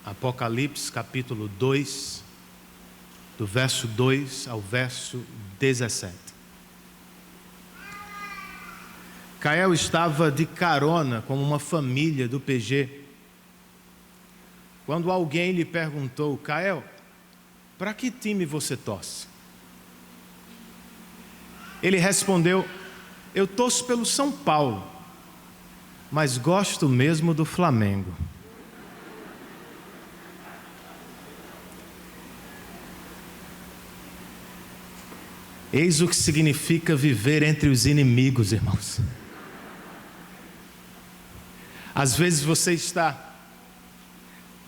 Apocalipse capítulo 2, do verso 2 ao verso 17. Kael estava de carona com uma família do PG, quando alguém lhe perguntou: Kael, para que time você torce? Ele respondeu: eu torço pelo São Paulo, mas gosto mesmo do Flamengo. Eis o que significa viver entre os inimigos, irmãos. Às vezes você está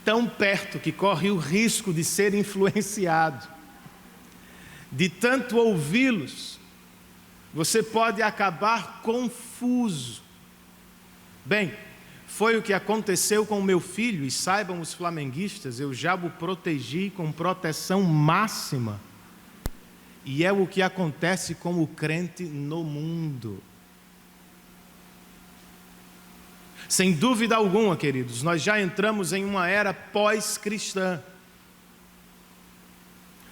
tão perto que corre o risco de ser influenciado. De tanto ouvi-los, você pode acabar confuso. Bem, foi o que aconteceu com o meu filho, e saibam os flamenguistas, eu já o protegi com proteção máxima. E é o que acontece com o crente no mundo. Sem dúvida alguma, queridos, nós já entramos em uma era pós-cristã.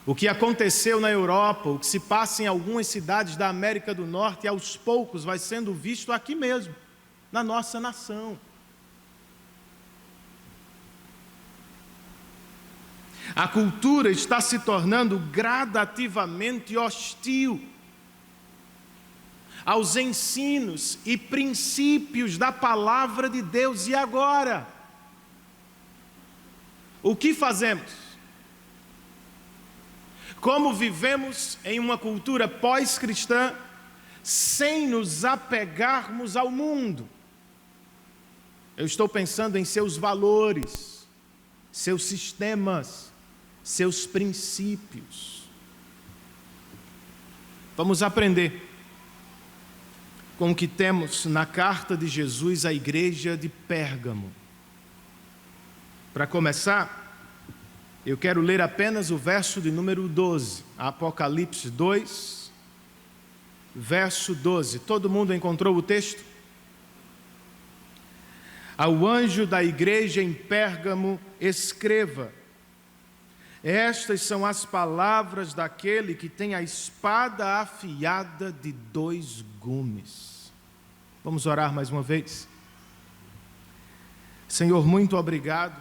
O que aconteceu na Europa, o que se passa em algumas cidades da América do Norte, aos poucos vai sendo visto aqui mesmo, na nossa nação. A cultura está se tornando gradativamente hostil aos ensinos e princípios da palavra de Deus. E agora? O que fazemos? Como vivemos em uma cultura pós-cristã sem nos apegarmos ao mundo? Eu estou pensando em seus valores, seus sistemas, seus princípios. Vamos aprender com o que temos na carta de Jesus à igreja de Pérgamo. Para começar, eu quero ler apenas o verso de número 12, Apocalipse 2, verso 12. Todo mundo encontrou o texto? Ao anjo da igreja em Pérgamo, escreva: estas são as palavras daquele que tem a espada afiada de 2 gumes. Vamos orar mais uma vez. Senhor, muito obrigado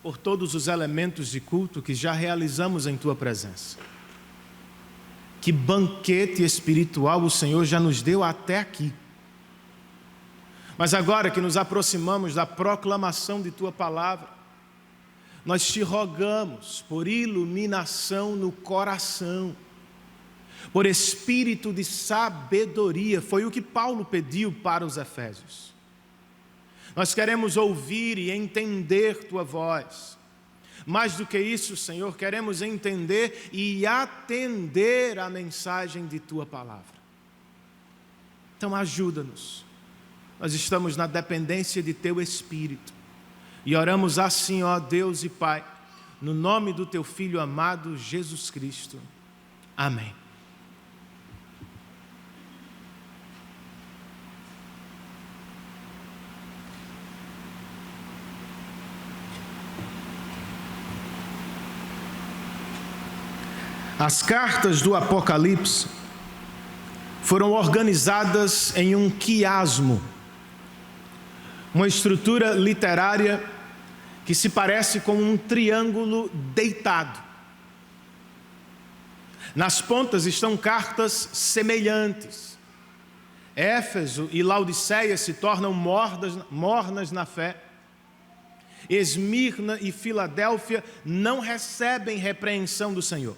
por todos os elementos de culto que já realizamos em Tua presença. Que banquete espiritual o Senhor já nos deu até aqui. Mas agora que nos aproximamos da proclamação de Tua palavra, nós te rogamos por iluminação no coração, por espírito de sabedoria. Foi o que Paulo pediu para os Efésios. Nós queremos ouvir e entender Tua voz. Mais do que isso, Senhor, queremos entender e atender a mensagem de Tua palavra. Então ajuda-nos. Nós estamos na dependência de Teu Espírito. E oramos assim, ó Deus e Pai, no nome do Teu Filho amado, Jesus Cristo. Amém. As cartas do Apocalipse foram organizadas em um quiasmo, uma estrutura literária que se parece com um triângulo deitado. Nas pontas estão cartas semelhantes. Éfeso e Laodiceia se tornam mornas na fé. Esmirna e Filadélfia não recebem repreensão do Senhor.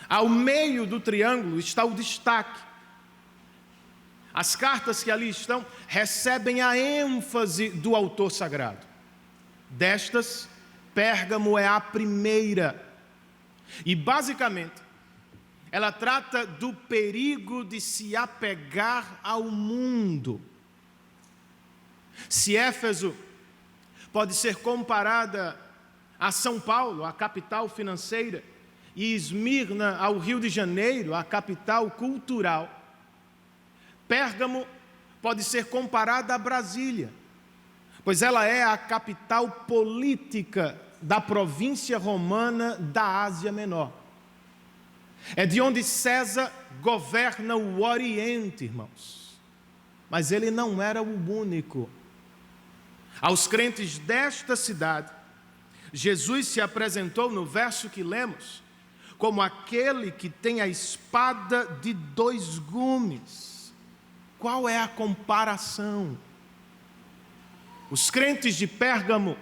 Ao meio do triângulo está o destaque. As cartas que ali estão recebem a ênfase do autor sagrado. Destas, Pérgamo é a primeira. E basicamente, ela trata do perigo de se apegar ao mundo. Se Éfeso pode ser comparada a São Paulo, a capital financeira, e Esmirna ao Rio de Janeiro, a capital cultural, Pérgamo pode ser comparada a Brasília, pois ela é a capital política da província romana da Ásia Menor. É de onde César governa o Oriente, irmãos. Mas ele não era o único. Aos crentes desta cidade, Jesus se apresentou no verso que lemos como aquele que tem a espada de 2 gumes. Qual é a comparação? Os crentes de Pérgamo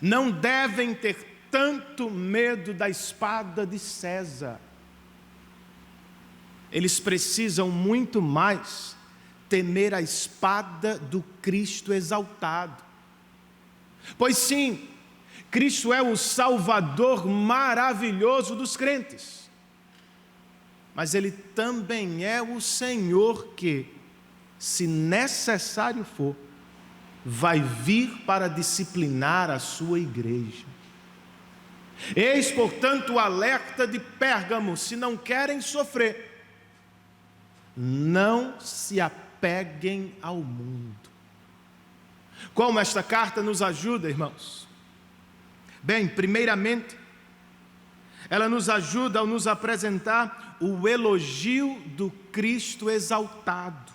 não devem ter tanto medo da espada de César. Eles precisam muito mais temer a espada do Cristo exaltado. Pois sim, Cristo é o Salvador maravilhoso dos crentes. Mas Ele também é o Senhor que, se necessário for, vai vir para disciplinar a sua igreja. Eis, portanto, o alerta de Pérgamo: se não querem sofrer, não se apeguem ao mundo. Como esta carta nos ajuda, irmãos? Bem, primeiramente, ela nos ajuda ao nos apresentar o elogio do Cristo exaltado.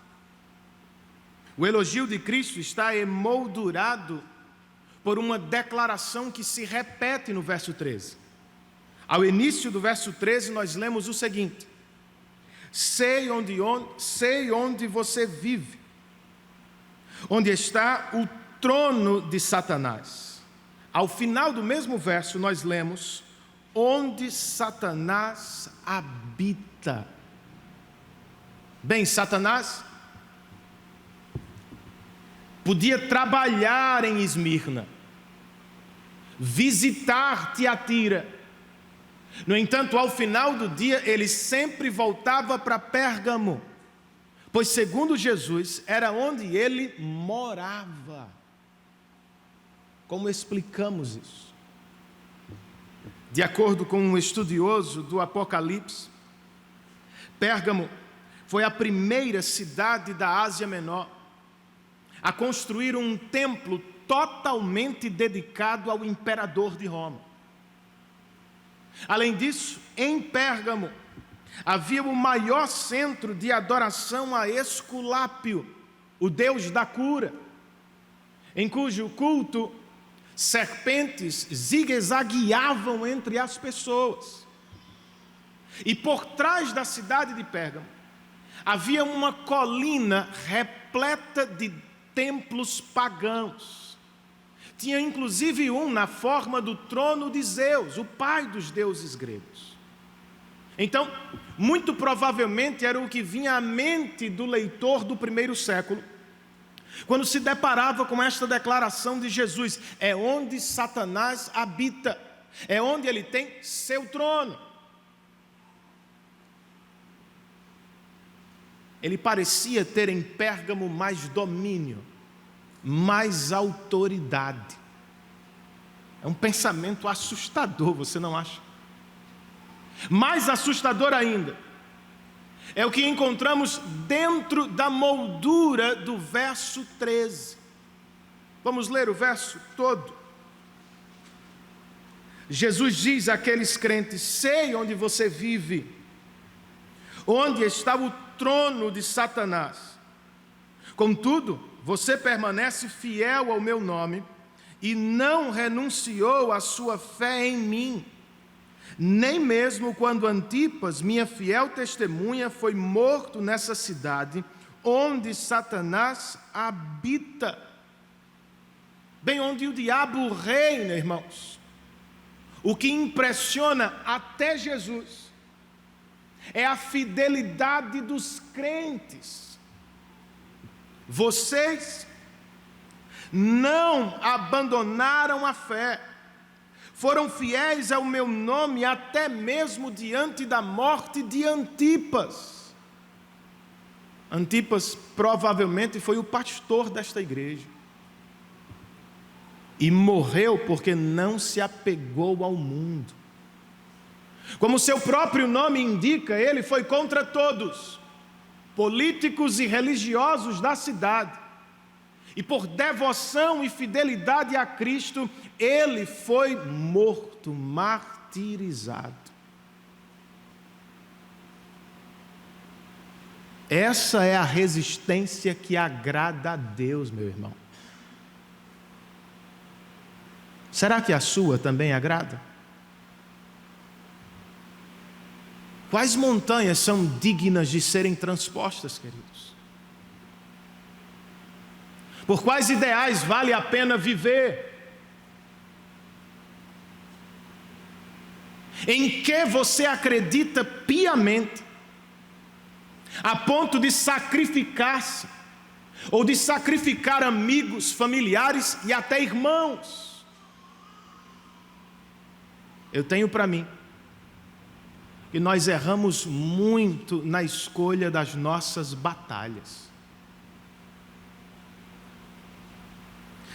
O elogio de Cristo está emoldurado por uma declaração que se repete no verso 13. Ao início do verso 13, nós lemos o seguinte: sei onde você vive, onde está o trono de Satanás. Ao final do mesmo verso, nós lemos: onde Satanás habita. Bem, Satanás podia trabalhar em Esmirna, visitar Tiatira. No entanto, ao final do dia, ele sempre voltava para Pérgamo, pois, segundo Jesus, era onde ele morava. Como explicamos isso? De acordo com um estudioso do Apocalipse, Pérgamo foi a primeira cidade da Ásia Menor a construir um templo totalmente dedicado ao imperador de Roma. Além disso, em Pérgamo havia o maior centro de adoração a Esculápio, o deus da cura, em cujo culto serpentes zigue-zagueavam entre as pessoas. E por trás da cidade de Pérgamo havia uma colina repleta de templos pagãos. Tinha inclusive um na forma do trono de Zeus, o pai dos deuses gregos. Então, muito provavelmente era o que vinha à mente do leitor do primeiro século, quando se deparava com esta declaração de Jesus: é onde Satanás habita, é onde ele tem seu trono. Ele parecia ter em Pérgamo mais domínio, mais autoridade. É um pensamento assustador, você não acha? Mais assustador ainda é o que encontramos dentro da moldura do verso 13. Vamos ler o verso todo. Jesus diz àqueles crentes: sei onde você vive, onde está o trono de Satanás. Contudo, você permanece fiel ao meu nome e não renunciou à sua fé em mim, nem mesmo quando Antipas, minha fiel testemunha, foi morto nessa cidade onde Satanás habita. Bem, onde o diabo reina, irmãos. O que impressiona até Jesus é a fidelidade dos crentes. Vocês não abandonaram a fé, foram fiéis ao meu nome até mesmo diante da morte de Antipas. Antipas provavelmente foi o pastor desta igreja e morreu porque não se apegou ao mundo. Como seu próprio nome indica, ele foi contra todos, políticos e religiosos da cidade, e por devoção e fidelidade a Cristo, ele foi morto, martirizado. Essa é a resistência que agrada a Deus, meu irmão. Será que a sua também agrada? Quais montanhas são dignas de serem transpostas, queridos? Por quais ideais vale a pena viver? Em que você acredita piamente, a ponto de sacrificar-se, ou de sacrificar amigos, familiares e até irmãos? Eu tenho para mim que nós erramos muito na escolha das nossas batalhas.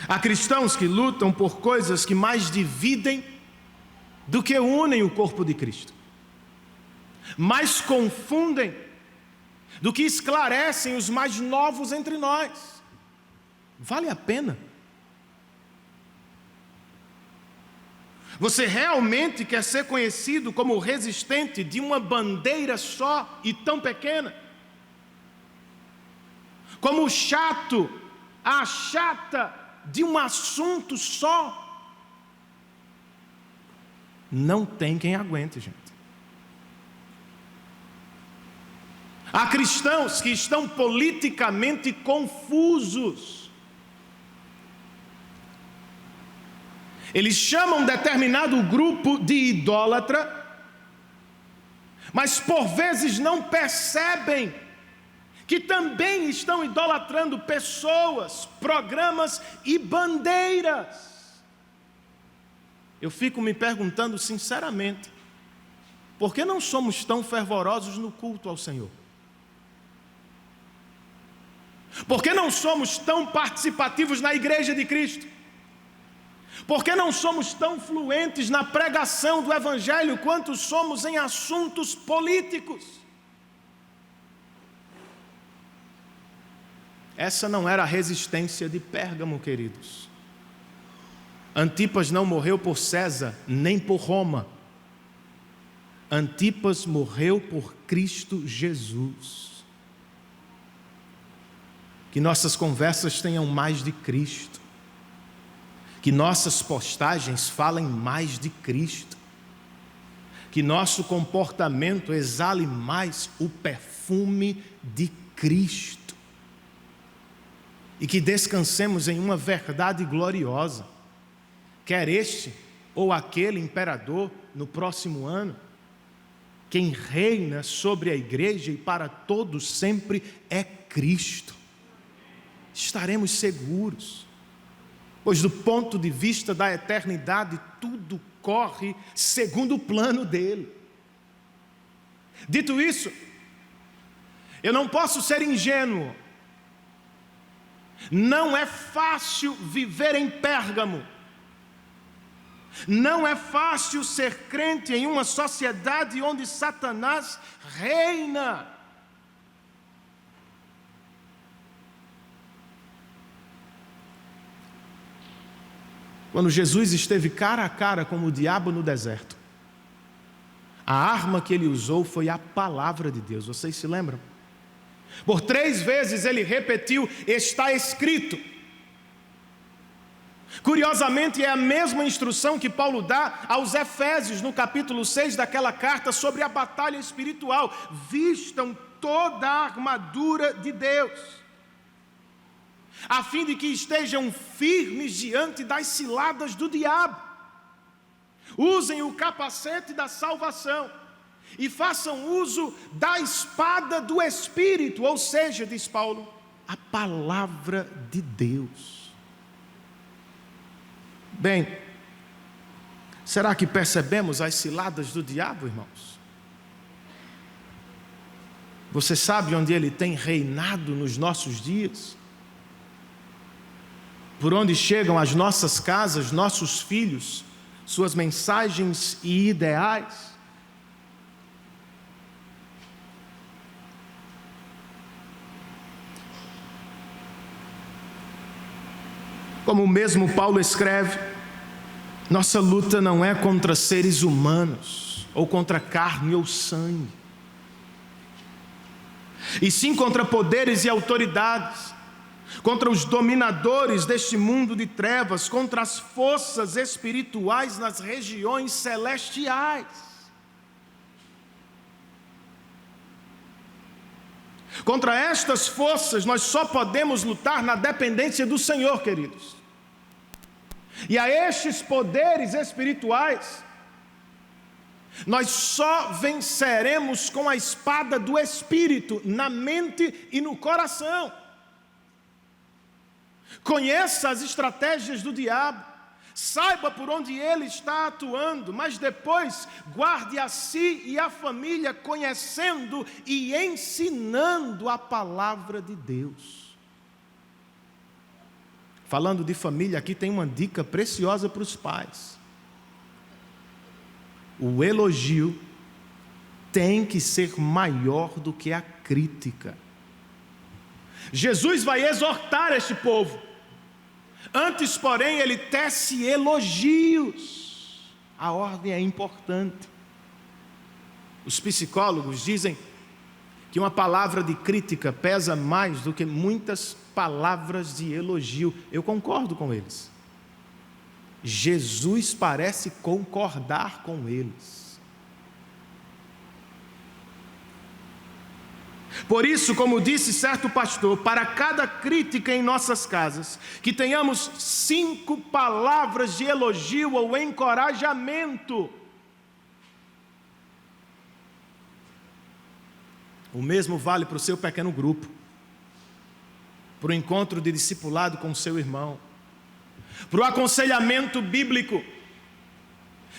Há cristãos que lutam por coisas que mais dividem do que unem o corpo de Cristo, mais confundem do que esclarecem os mais novos entre nós. Vale a pena? Você realmente quer ser conhecido como resistente de uma bandeira só e tão pequena? Como o chato, a chata de um assunto só? Não tem quem aguente, gente. Há cristãos que estão politicamente confusos. Eles chamam determinado grupo de idólatra, mas por vezes não percebem que também estão idolatrando pessoas, programas e bandeiras. Eu fico me perguntando sinceramente, por que não somos tão fervorosos no culto ao Senhor? Por que não somos tão participativos na igreja de Cristo? Por que não somos tão fluentes na pregação do Evangelho quanto somos em assuntos políticos? Essa não era a resistência de Pérgamo, queridos. Antipas não morreu por César, nem por Roma. Antipas morreu por Cristo Jesus. Que nossas conversas tenham mais de Cristo. Que nossas postagens falem mais de Cristo. Que nosso comportamento exale mais o perfume de Cristo. E que descansemos em uma verdade gloriosa. Quer este ou aquele imperador no próximo ano, quem reina sobre a igreja e para todos sempre é Cristo. Estaremos seguros. Pois do ponto de vista da eternidade, tudo corre segundo o plano dele. Dito isso, eu não posso ser ingênuo. Não é fácil viver em Pérgamo. Não é fácil ser crente em uma sociedade onde Satanás reina. Quando Jesus esteve cara a cara com o diabo no deserto, a arma que ele usou foi a palavra de Deus. Vocês se lembram? Por 3 vezes ele repetiu: está escrito. Curiosamente, é a mesma instrução que Paulo dá aos Efésios no capítulo 6 daquela carta sobre a batalha espiritual. Vistam toda a armadura de Deus, a fim de que estejam firmes diante das ciladas do diabo. Usem o capacete da salvação e façam uso da espada do Espírito, ou seja, diz Paulo, a palavra de Deus. Bem, será que percebemos as ciladas do diabo, irmãos? Você sabe onde ele tem reinado nos nossos dias? Por onde chegam as nossas casas, nossos filhos, suas mensagens e ideais? Como o mesmo Paulo escreve, nossa luta não é contra seres humanos, ou contra carne ou sangue, e sim contra poderes e autoridades, contra os dominadores deste mundo de trevas, contra as forças espirituais nas regiões celestiais. Contra estas forças nós só podemos lutar na dependência do Senhor, queridos. E a estes poderes espirituais nós só venceremos com a espada do Espírito na mente e no coração. Conheça as estratégias do diabo, saiba por onde ele está atuando, mas depois guarde a si e a família conhecendo e ensinando a palavra de Deus. Falando de família, aqui tem uma dica preciosa para os pais. O elogio tem que ser maior do que a crítica. Jesus vai exortar este povo. Antes, porém, ele tece elogios. A ordem é importante. Os psicólogos dizem que uma palavra de crítica pesa mais do que muitas palavras de elogio. Eu concordo com eles. Jesus parece concordar com eles. Por isso, como disse certo pastor, para cada crítica em nossas casas, que tenhamos 5 palavras de elogio ou encorajamento. O mesmo vale para o seu pequeno grupo, para o encontro de discipulado com o seu irmão, para o aconselhamento bíblico.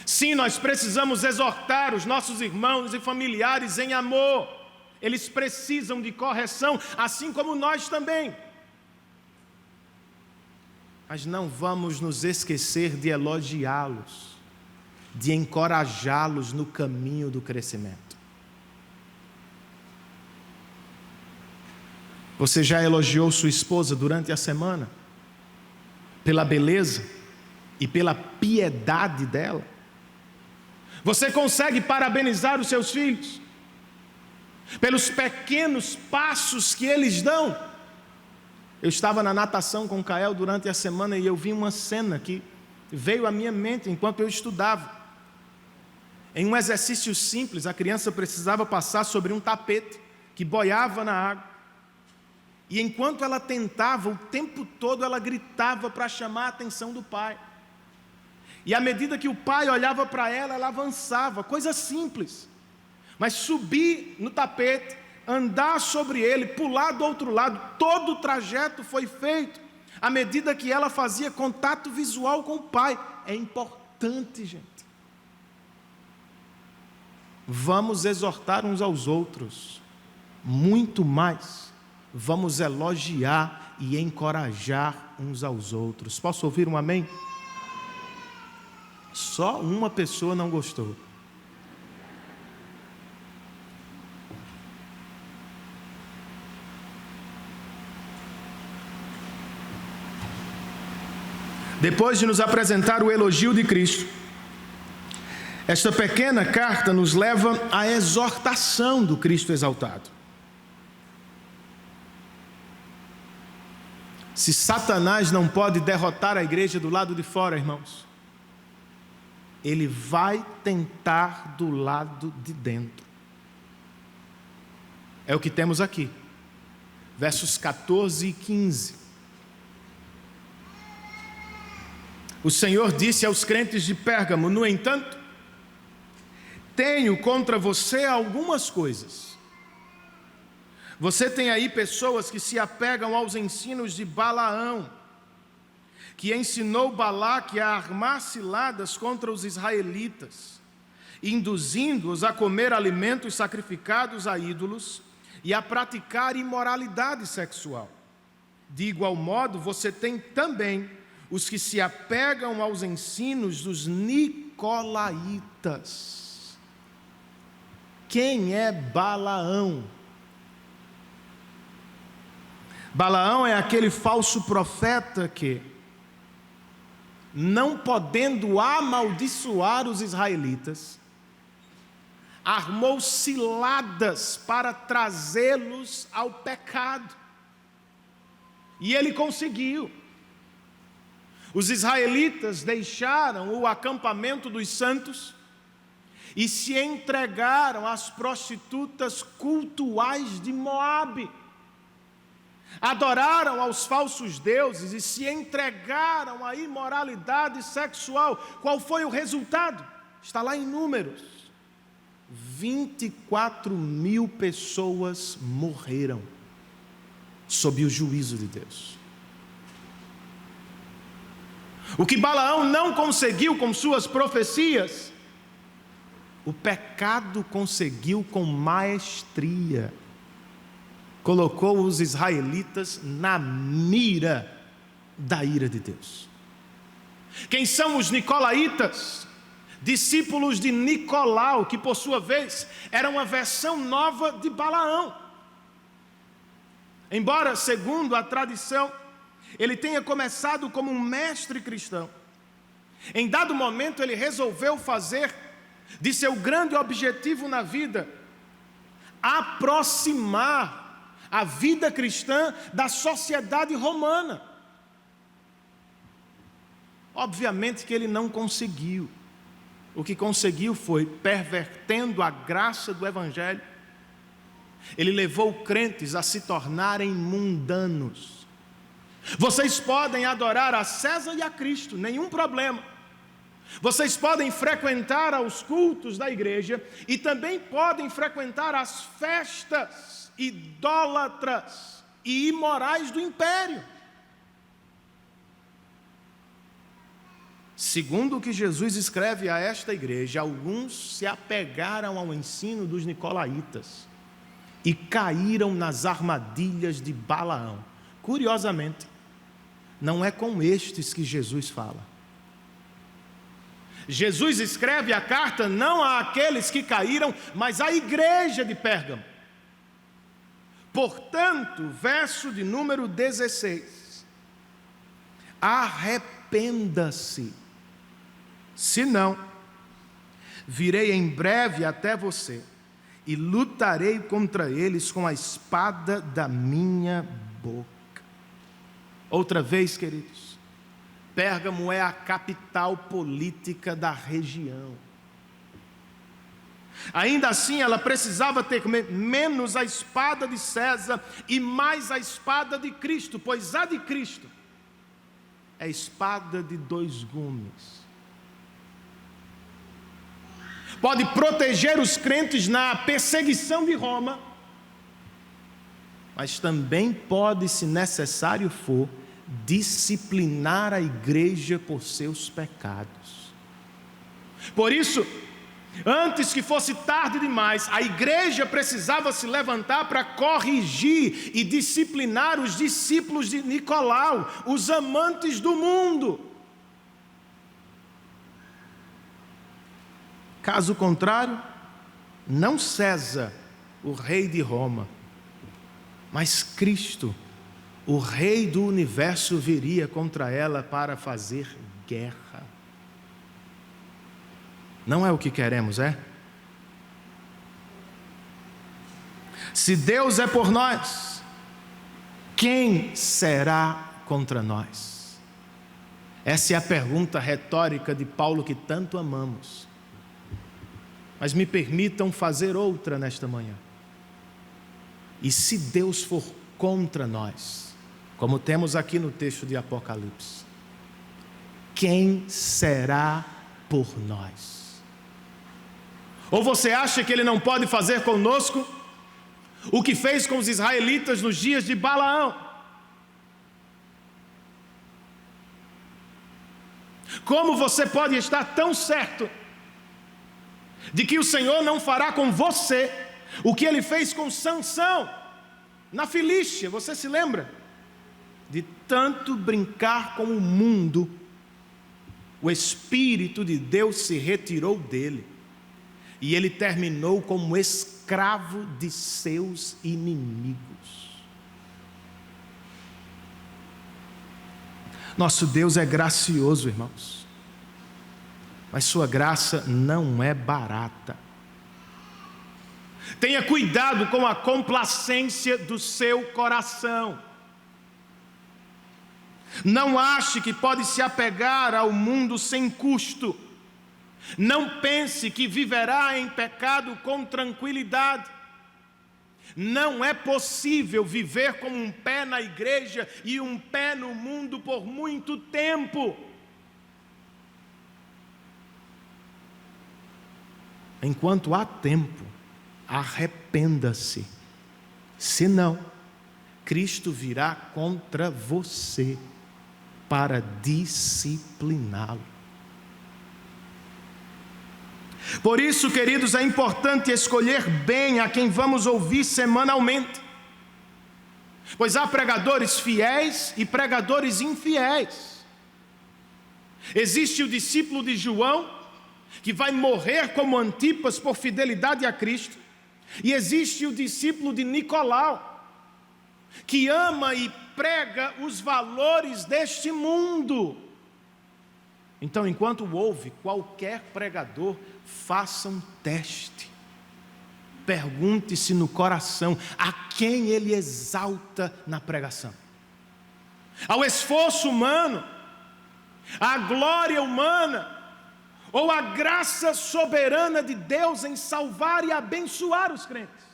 Sim, nós precisamos exortar os nossos irmãos e familiares em amor. Eles precisam de correção, assim como nós também. Mas não vamos nos esquecer de elogiá-los, de encorajá-los no caminho do crescimento. Você já elogiou sua esposa durante a semana? Pela beleza e pela piedade dela? Você consegue parabenizar os seus filhos pelos pequenos passos que eles dão? Eu estava na natação com o Kael durante a semana e eu vi uma cena que veio à minha mente enquanto eu estudava. Em um exercício simples, a criança precisava passar sobre um tapete que boiava na água. E enquanto ela tentava, o tempo todo ela gritava para chamar a atenção do pai. E à medida que o pai olhava para ela, ela avançava, coisa simples. Mas subir no tapete, andar sobre ele, pular do outro lado, todo o trajeto foi feito à medida que ela fazia contato visual com o pai. É importante, gente. Vamos exortar uns aos outros, muito mais. Vamos elogiar e encorajar uns aos outros. Posso ouvir um amém? Só uma pessoa não gostou. Depois de nos apresentar o elogio de Cristo, esta pequena carta nos leva à exortação do Cristo exaltado. Se Satanás não pode derrotar a igreja do lado de fora, irmãos, ele vai tentar do lado de dentro. É o que temos aqui, versos 14 e 15. O Senhor disse aos crentes de Pérgamo: no entanto, tenho contra você algumas coisas. Você tem aí pessoas que se apegam aos ensinos de Balaão, que ensinou Balaque a armar ciladas contra os israelitas, induzindo-os a comer alimentos sacrificados a ídolos e a praticar imoralidade sexual. De igual modo, você tem também os que se apegam aos ensinos dos nicolaítas. Quem é Balaão? Balaão é aquele falso profeta que, não podendo amaldiçoar os israelitas, armou ciladas para trazê-los ao pecado. E ele conseguiu. Os israelitas deixaram o acampamento dos santos e se entregaram às prostitutas cultuais de Moabe. Adoraram aos falsos deuses e se entregaram à imoralidade sexual. Qual foi o resultado? Está lá em Números. 24.000 pessoas morreram sob o juízo de Deus. O que Balaão não conseguiu com suas profecias, o pecado conseguiu com maestria. Colocou os israelitas na mira da ira de Deus. Quem são os nicolaítas? Discípulos de Nicolau, que por sua vez era uma versão nova de Balaão. Embora, segundo a tradição, ele tenha começado como um mestre cristão, em dado momento ele resolveu fazer de seu grande objetivo na vida aproximar a vida cristã da sociedade romana. Obviamente que ele não conseguiu. O que conseguiu foi, pervertendo a graça do Evangelho, ele levou crentes a se tornarem mundanos. Vocês podem adorar a César e a Cristo, nenhum problema. Vocês podem frequentar aos cultos da igreja e também podem frequentar as festas idólatras e imorais do império. Segundo o que Jesus escreve a esta igreja, alguns se apegaram ao ensino dos nicolaítas e caíram nas armadilhas de Balaão. Curiosamente, não é com estes que Jesus fala. Jesus escreve a carta não àqueles que caíram, mas à igreja de Pérgamo. Portanto, verso de número 16: arrependa-se, senão virei em breve até você e lutarei contra eles com a espada da minha boca. Outra vez, queridos, Pérgamo é a capital política da região. Ainda assim, ela precisava ter menos a espada de César e mais a espada de Cristo, pois a de Cristo é espada de dois gumes. Pode proteger os crentes na perseguição de Roma, mas também pode, se necessário for, disciplinar a igreja por seus pecados. Por isso, antes que fosse tarde demais, a igreja precisava se levantar para corrigir e disciplinar os discípulos de Nicolau, os amantes do mundo. Caso contrário, não César, o rei de Roma, mas Cristo, o rei do universo, viria contra ela para fazer guerra. Não é o que queremos, é? Se Deus é por nós, quem será contra nós? Essa é a pergunta retórica de Paulo que tanto amamos. Mas me permitam fazer outra nesta manhã. E se Deus for contra nós, como temos aqui no texto de Apocalipse, quem será por nós? Ou você acha que Ele não pode fazer conosco o que fez com os israelitas nos dias de Balaão? Como você pode estar tão certo de que o Senhor não fará com você o que Ele fez com Sansão na Filístia? Você se lembra? De tanto brincar com o mundo, o Espírito de Deus se retirou dele e ele terminou como escravo de seus inimigos. Nosso Deus é gracioso, irmãos, mas sua graça não é barata. Tenha cuidado com a complacência do seu coração. Não ache que pode se apegar ao mundo sem custo. Não pense que viverá em pecado com tranquilidade. Não é possível viver com um pé na igreja e um pé no mundo por muito tempo. Enquanto há tempo, arrependa-se. Senão, Cristo virá contra você para discipliná-lo. Por isso, queridos, é importante escolher bem a quem vamos ouvir semanalmente, pois há pregadores fiéis e pregadores infiéis. Existe o discípulo de João, que vai morrer como Antipas por fidelidade a Cristo, e existe o discípulo de Nicolau, que ama e prega os valores deste mundo. Então, enquanto ouve qualquer pregador, faça um teste. Pergunte-se no coração a quem ele exalta na pregação: ao esforço humano, à glória humana, ou a graça soberana de Deus em salvar e abençoar os crentes.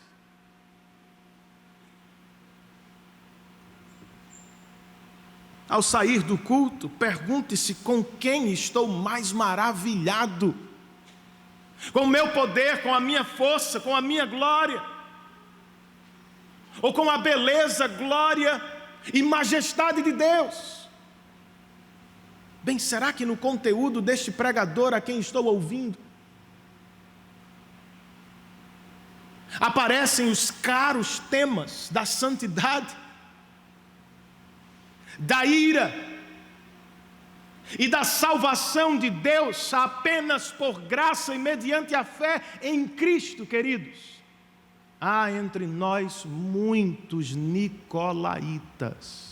Ao sair do culto, pergunte-se com quem estou mais maravilhado: com o meu poder, com a minha força, com a minha glória, ou com a beleza, glória e majestade de Deus? Bem, será que no conteúdo deste pregador a quem estou ouvindo aparecem os caros temas da santidade, da ira e da salvação de Deus apenas por graça e mediante a fé em Cristo, queridos? Há entre nós muitos nicolaítas.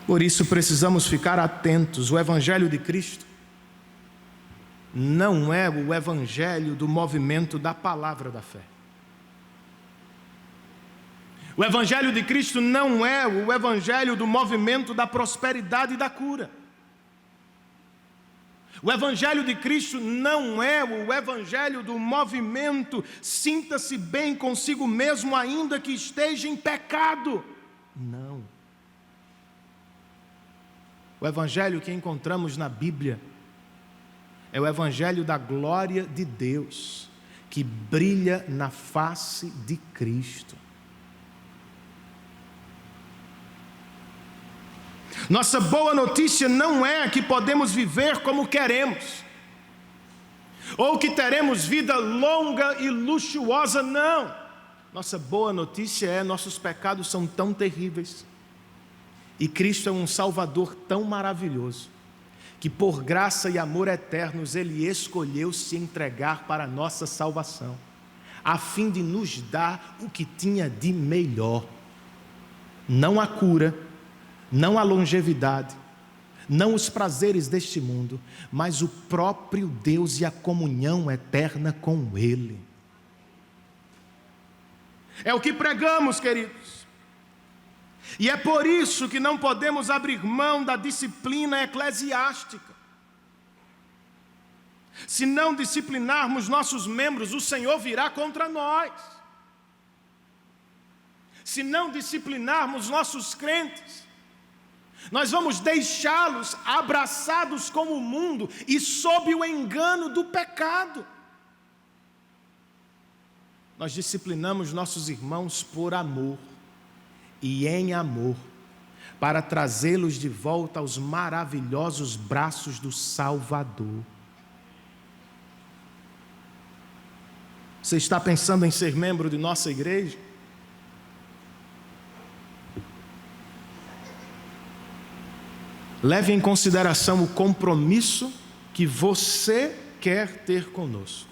Por isso precisamos ficar atentos. O Evangelho de Cristo não é o Evangelho do movimento da palavra da fé. O Evangelho de Cristo não é o Evangelho do movimento da prosperidade e da cura. O Evangelho de Cristo não é o Evangelho do movimento sinta-se bem consigo mesmo ainda que esteja em pecado. Não. O Evangelho que encontramos na Bíblia é o Evangelho da glória de Deus, que brilha na face de Cristo. Nossa boa notícia não é que podemos viver como queremos, ou que teremos vida longa e luxuosa, não. Nossa boa notícia é: nossos pecados são tão terríveis, e Cristo é um Salvador tão maravilhoso, que por graça e amor eternos Ele escolheu se entregar para a nossa salvação, a fim de nos dar o que tinha de melhor. Não a cura, não a longevidade, não os prazeres deste mundo, mas o próprio Deus e a comunhão eterna com Ele. É o que pregamos, queridos. E é por isso que não podemos abrir mão da disciplina eclesiástica. Se não disciplinarmos nossos membros, o Senhor virá contra nós. Se não disciplinarmos nossos crentes, nós vamos deixá-los abraçados com o mundo e sob o engano do pecado. Nós disciplinamos nossos irmãos por amor e em amor, para trazê-los de volta aos maravilhosos braços do Salvador. Você está pensando em ser membro de nossa igreja? Leve em consideração o compromisso que você quer ter conosco.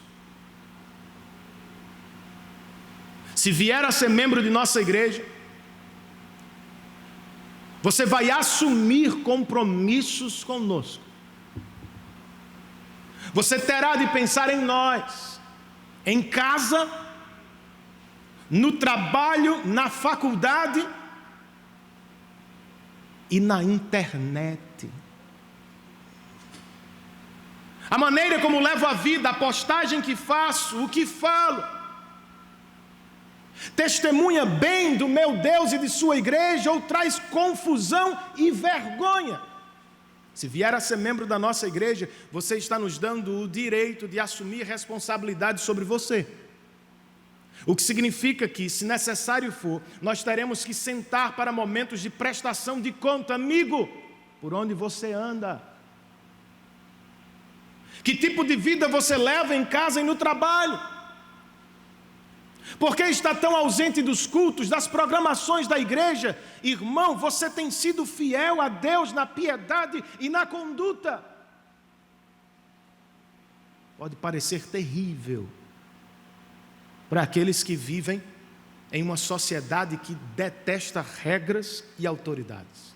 se vier a ser membro de nossa igreja, você vai assumir compromissos conosco. Você terá de pensar em nós, em casa, no trabalho, na faculdade e na internet. A maneira como levo a vida, a postagem que faço, o que falo, testemunha bem do meu Deus e de sua igreja ou traz confusão e vergonha? Se vier a ser membro da nossa igreja, você está nos dando o direito de assumir responsabilidade sobre você. O que significa que, se necessário for, nós teremos que sentar para momentos de prestação de conta. Amigo, por onde você anda? Que tipo de vida você leva em casa e no trabalho? Por que está tão ausente dos cultos, das programações da igreja? Irmão, você tem sido fiel a Deus na piedade e na conduta. Pode parecer terrível para aqueles que vivem em uma sociedade que detesta regras e autoridades.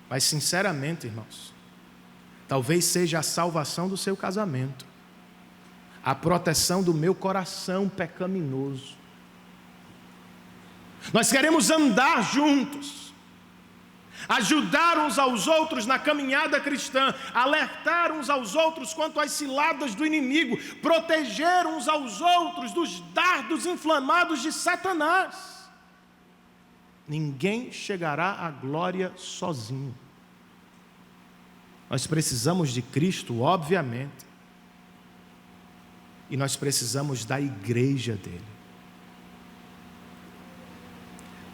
Mas sinceramente, irmãos, talvez seja a salvação do seu casamento, a proteção do meu coração pecaminoso. Nós queremos andar juntos, ajudar uns aos outros na caminhada cristã, alertar uns aos outros quanto às ciladas do inimigo, proteger uns aos outros dos dardos inflamados de Satanás. Ninguém chegará à glória sozinho. Nós precisamos de Cristo, obviamente, e nós precisamos da igreja dele.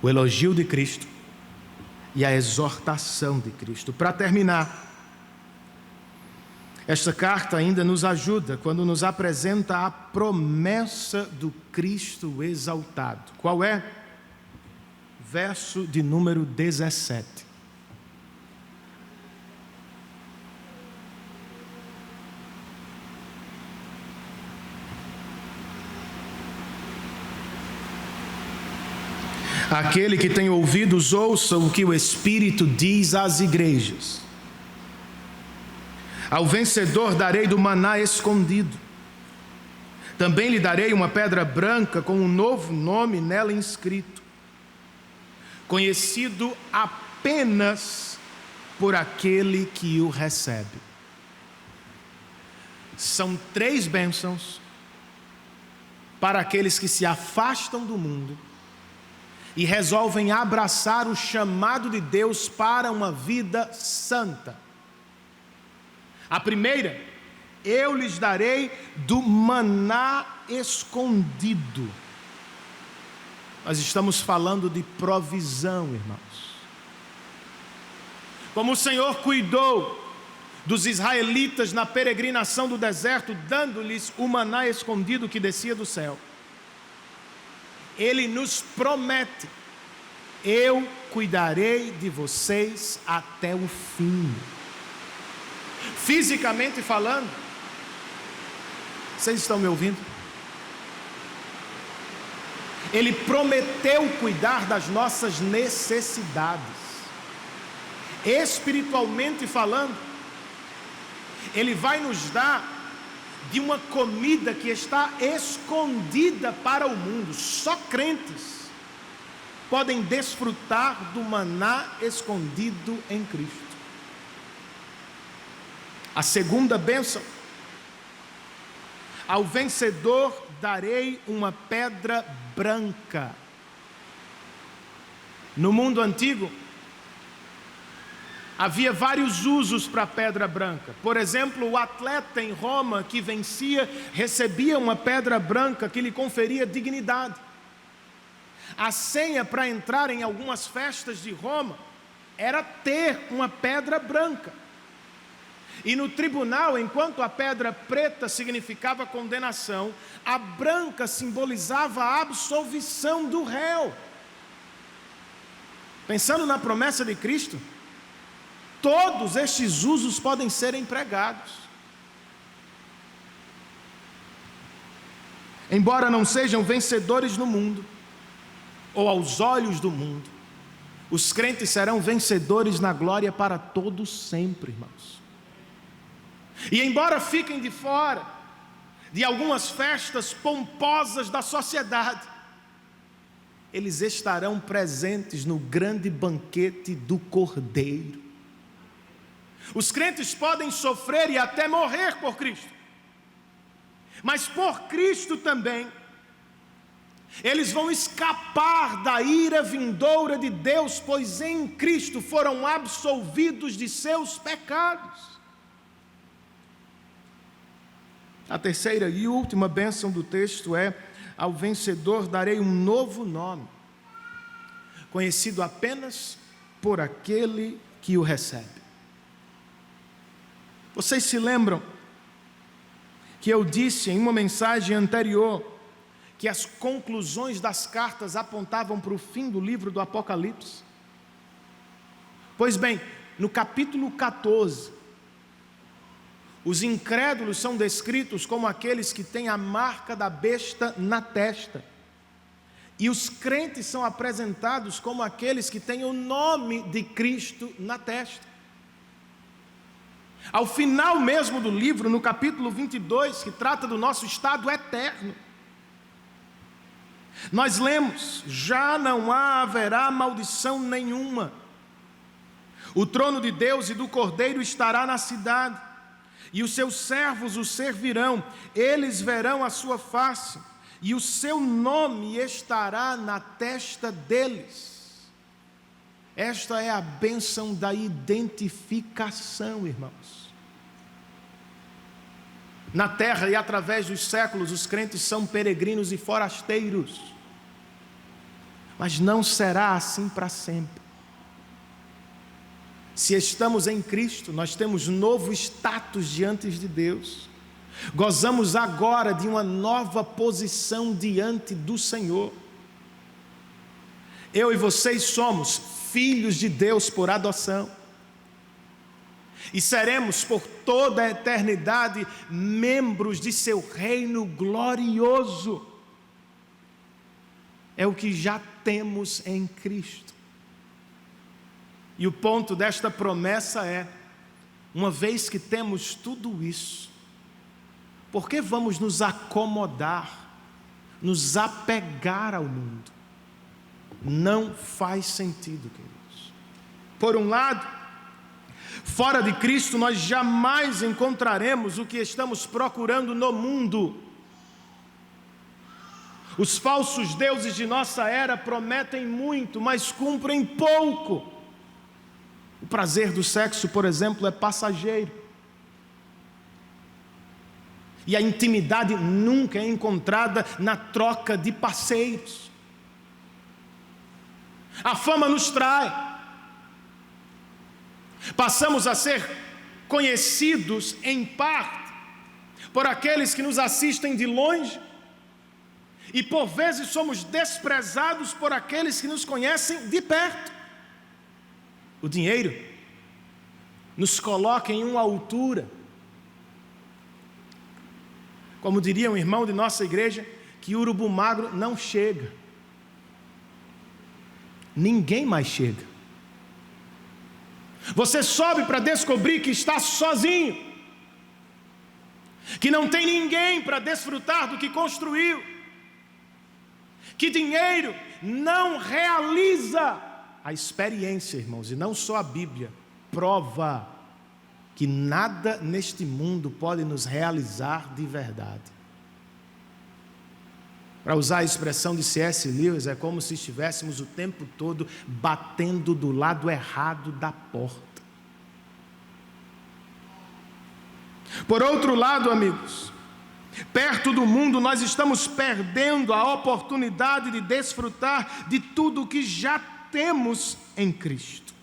O elogio de Cristo e a exortação de Cristo. Para terminar, esta carta ainda nos ajuda quando nos apresenta a promessa do Cristo exaltado. Qual é? Verso de número 17. Aquele que tem ouvidos, ouça o que o Espírito diz às igrejas. Ao vencedor darei do maná escondido. Também lhe darei uma pedra branca com um novo nome nela inscrito, conhecido apenas por aquele que o recebe. São 3 bênçãos para aqueles que se afastam do mundo e resolvem abraçar o chamado de Deus para uma vida santa. A primeira, eu lhes darei do maná escondido. Nós estamos falando de provisão, irmãos. Como o Senhor cuidou dos israelitas na peregrinação do deserto, dando-lhes o maná escondido que descia do céu, Ele nos promete: eu cuidarei de vocês até o fim. Fisicamente falando, vocês estão me ouvindo? Ele prometeu cuidar das nossas necessidades. Espiritualmente falando, Ele vai nos dar de uma comida que está escondida para o mundo. Só crentes podem desfrutar do maná escondido em Cristo. A segunda bênção: ao vencedor darei uma pedra branca. No mundo antigo, havia vários usos para a pedra branca. Por exemplo, o atleta em Roma que vencia recebia uma pedra branca que lhe conferia dignidade. A senha para entrar em algumas festas de Roma era ter uma pedra branca. E no tribunal, enquanto a pedra preta significava condenação, a branca simbolizava a absolvição do réu. Pensando na promessa de Cristo, todos estes usos podem ser empregados. embora não sejam vencedores no mundo, ou aos olhos do mundo, os crentes serão vencedores na glória para todos sempre, irmãos. E embora fiquem de fora de algumas festas pomposas da sociedade, eles estarão presentes no grande banquete do Cordeiro. Os crentes podem sofrer e até morrer por Cristo, mas por Cristo também eles vão escapar da ira vindoura de Deus, pois em Cristo foram absolvidos de seus pecados. A terceira e última bênção do texto é: ao vencedor darei um novo nome, conhecido apenas por aquele que o recebe. Vocês se lembram que eu disse em uma mensagem anterior que as conclusões das cartas apontavam para o fim do livro do Apocalipse? Pois bem, no capítulo 14, os incrédulos são descritos como aqueles que têm a marca da besta na testa, e os crentes são apresentados como aqueles que têm o nome de Cristo na testa. Ao final mesmo do livro, no capítulo 22, que trata do nosso estado eterno, nós lemos: já não haverá maldição nenhuma, o trono de Deus e do Cordeiro estará na cidade, e os seus servos o servirão, eles verão a sua face, e o seu nome estará na testa deles. Esta é a bênção da identificação, irmãos. Na terra e através dos séculos, os crentes são peregrinos e forasteiros, mas não será assim para sempre. Se estamos em Cristo, nós temos novo status diante de Deus, gozamos agora de uma nova posição diante do Senhor. Eu e vocês somos filhos de Deus por adoção, e seremos por toda a eternidade membros de seu reino glorioso. É o que já temos em Cristo. E o ponto desta promessa é: uma vez que temos tudo isso, por que vamos nos acomodar, nos apegar ao mundo? Não faz sentido, queridos. Por um lado, fora de Cristo nós jamais encontraremos o que estamos procurando no mundo. Os falsos deuses de nossa era prometem muito, mas cumprem pouco. O prazer do sexo, por exemplo, é passageiro, e a intimidade nunca é encontrada na troca de parceiros. A fama nos trai. Passamos a ser conhecidos em parte por aqueles que nos assistem de longe, e por vezes somos desprezados por aqueles que nos conhecem de perto. O dinheiro nos coloca em uma altura, como diria um irmão de nossa igreja, que urubu magro não chega. Ninguém mais chega. Você sobe para descobrir que está sozinho, que não tem ninguém para desfrutar do que construiu, que dinheiro não realiza. A experiência, irmãos, e não só a Bíblia, prova que nada neste mundo pode nos realizar de verdade. Para usar a expressão de C.S. Lewis, é como se estivéssemos o tempo todo batendo do lado errado da porta. Por outro lado, amigos, perto do mundo nós estamos perdendo a oportunidade de desfrutar de tudo o que já temos em Cristo.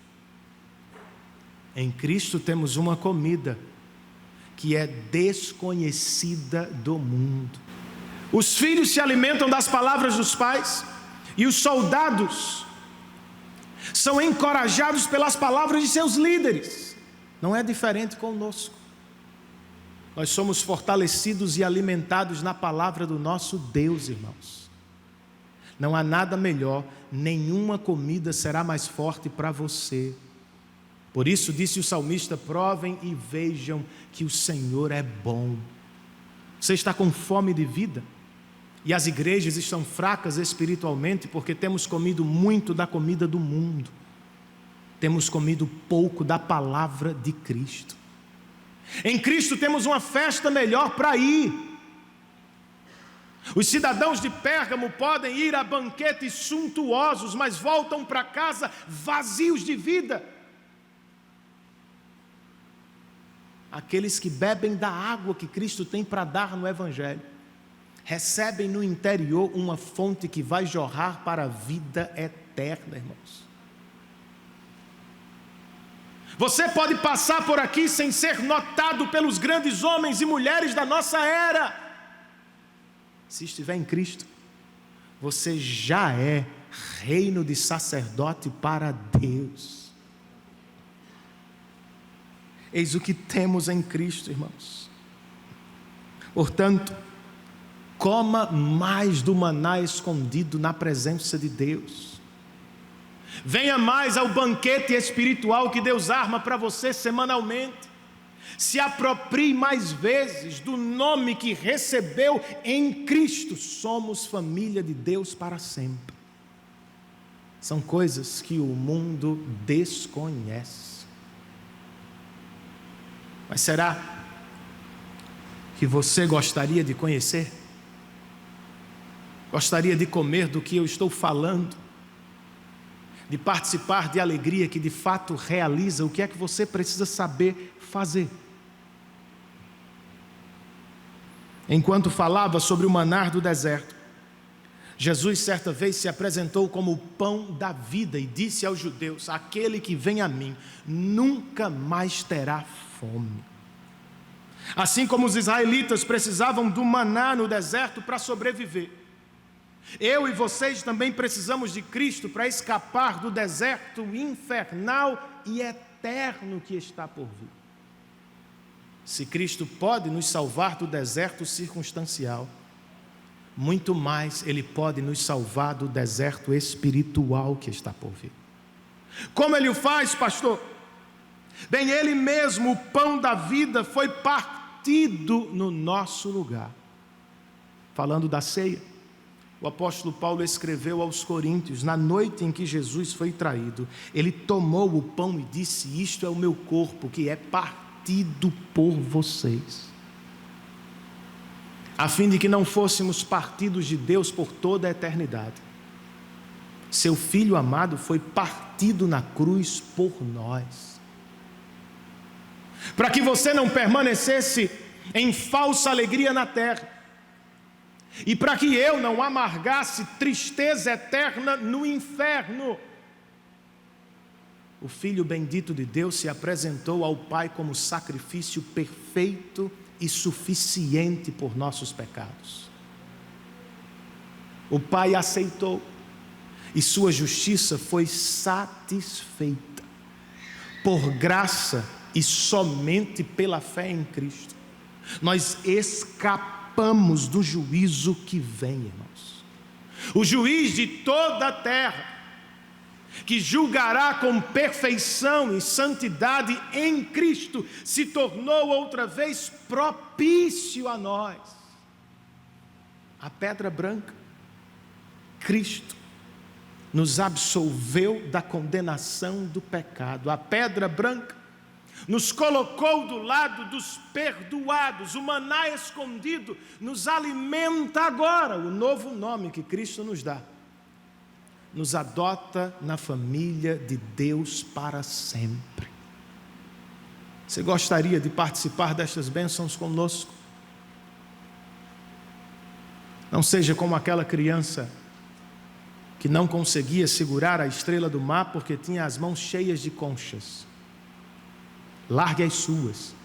Em Cristo temos uma comida que é desconhecida do mundo. Os filhos se alimentam das palavras dos pais, e os soldados são encorajados pelas palavras de seus líderes. Não é diferente conosco. Nós somos fortalecidos e alimentados na palavra do nosso Deus, irmãos. Não há nada melhor, nenhuma comida será mais forte para você. Por isso disse o salmista: provem e vejam que o Senhor é bom. Você está com fome de vida? E as igrejas estão fracas espiritualmente porque temos comido muito da comida do mundo. Temos comido pouco da palavra de Cristo. Em Cristo temos uma festa melhor para ir. Os cidadãos de Pérgamo podem ir a banquetes suntuosos, mas voltam para casa vazios de vida. Aqueles que bebem da água que Cristo tem para dar no Evangelho, recebem no interior uma fonte que vai jorrar para a vida eterna, irmãos. Você pode passar por aqui sem ser notado pelos grandes homens e mulheres da nossa era. Se estiver em Cristo, você já é reino de sacerdote para Deus. Eis o que temos em Cristo, irmãos. Portanto, coma mais do maná escondido na presença de Deus. Venha mais ao banquete espiritual que Deus arma para você semanalmente. Se aproprie mais vezes do nome que recebeu em Cristo. Somos família de Deus para sempre. São coisas que o mundo desconhece. Mas será que você gostaria de conhecer? Gostaria de comer do que eu estou falando? De participar de alegria que de fato realiza? O que é que você precisa saber fazer? Enquanto falava sobre o maná do deserto, Jesus certa vez se apresentou como o pão da vida e disse aos judeus: aquele que vem a mim nunca mais terá fome. Assim como os israelitas precisavam do maná no deserto para sobreviver, eu e vocês também precisamos de Cristo para escapar do deserto infernal e eterno que está por vir. Se Cristo pode nos salvar do deserto circunstancial, muito mais Ele pode nos salvar do deserto espiritual que está por vir. Como Ele o faz, pastor? Bem, Ele mesmo, o pão da vida, foi partido no nosso lugar. Falando da ceia, o apóstolo Paulo escreveu aos Coríntios: na noite em que Jesus foi traído, ele tomou o pão e disse: isto é o meu corpo que é partido por vocês, a fim de que não fôssemos partidos de Deus por toda a eternidade. Seu Filho amado foi partido na cruz por nós, para que você não permanecesse em falsa alegria na terra, e para que eu não amargasse tristeza eterna no inferno. O Filho bendito de Deus se apresentou ao Pai como sacrifício perfeito e suficiente por nossos pecados. O Pai aceitou e sua justiça foi satisfeita por graça e somente pela fé em Cristo. Nós escapamos do juízo que vem, irmãos. O juiz de toda a terra, que julgará com perfeição e santidade em Cristo, se tornou outra vez propício a nós. A pedra branca, Cristo, nos absolveu da condenação do pecado. A pedra branca nos colocou do lado dos perdoados. O maná escondido nos alimenta agora. O novo nome que Cristo nos dá nos adota na família de Deus para sempre. Você gostaria de participar destas bênçãos conosco? Não seja como aquela criança que não conseguia segurar a estrela do mar porque tinha as mãos cheias de conchas. Largue as suas,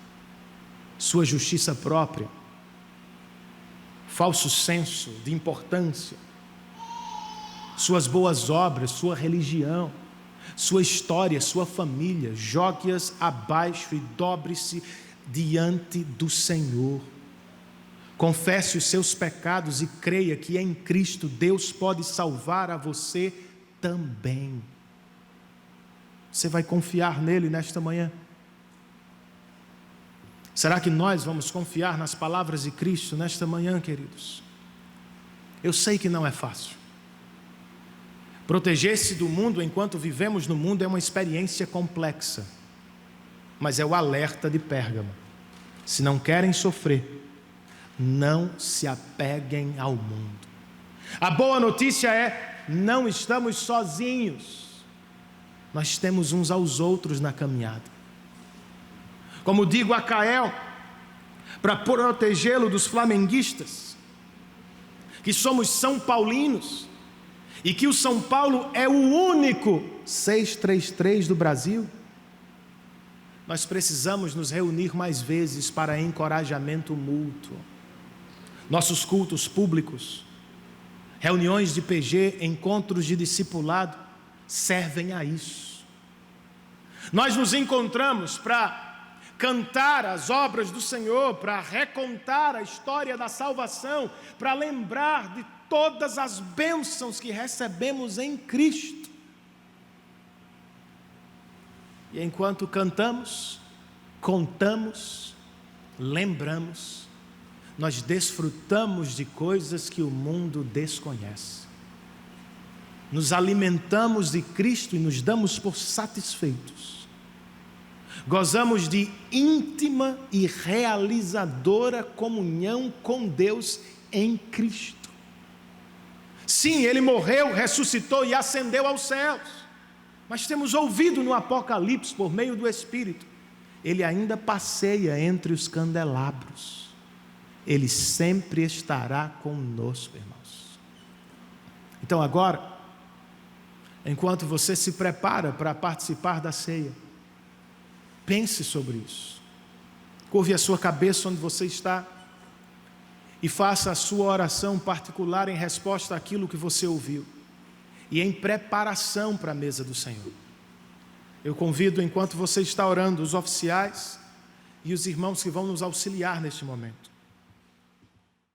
sua justiça própria, falso senso de importância, suas boas obras, sua religião, sua história, sua família, jogue-as abaixo e dobre-se diante do Senhor. Confesse os seus pecados e creia que em Cristo Deus pode salvar a você também. Você vai confiar nele nesta manhã? Será que nós vamos confiar nas palavras de Cristo nesta manhã, queridos? Eu sei que não é fácil. Proteger-se do mundo enquanto vivemos no mundo é uma experiência complexa, mas é o alerta de Pérgamo. Se não querem sofrer, não se apeguem ao mundo. A boa notícia é: não estamos sozinhos. Nós temos uns aos outros na caminhada. Como digo a Cael, para protegê-lo dos flamenguistas, que somos São Paulinos, e que o São Paulo é o único 633 do Brasil, nós precisamos nos reunir mais vezes para encorajamento mútuo. Nossos cultos públicos, reuniões de PG, encontros de discipulado, servem a isso. Nós nos encontramos para cantar as obras do Senhor, para recontar a história da salvação, para lembrar de todas as bênçãos que recebemos em Cristo. E enquanto cantamos, contamos, lembramos, nós desfrutamos de coisas que o mundo desconhece. Nos alimentamos de Cristo e nos damos por satisfeitos. Gozamos de íntima e realizadora comunhão com Deus em Cristo. Sim, Ele morreu, ressuscitou e ascendeu aos céus. Mas temos ouvido no Apocalipse, por meio do Espírito, Ele ainda passeia entre os candelabros. Ele sempre estará conosco, irmãos. Então agora, enquanto você se prepara para participar da ceia, pense sobre isso. Curve a sua cabeça onde você está e faça a sua oração particular em resposta àquilo que você ouviu e em preparação para a mesa do Senhor. Eu convido, enquanto você está orando, os oficiais e os irmãos que vão nos auxiliar neste momento.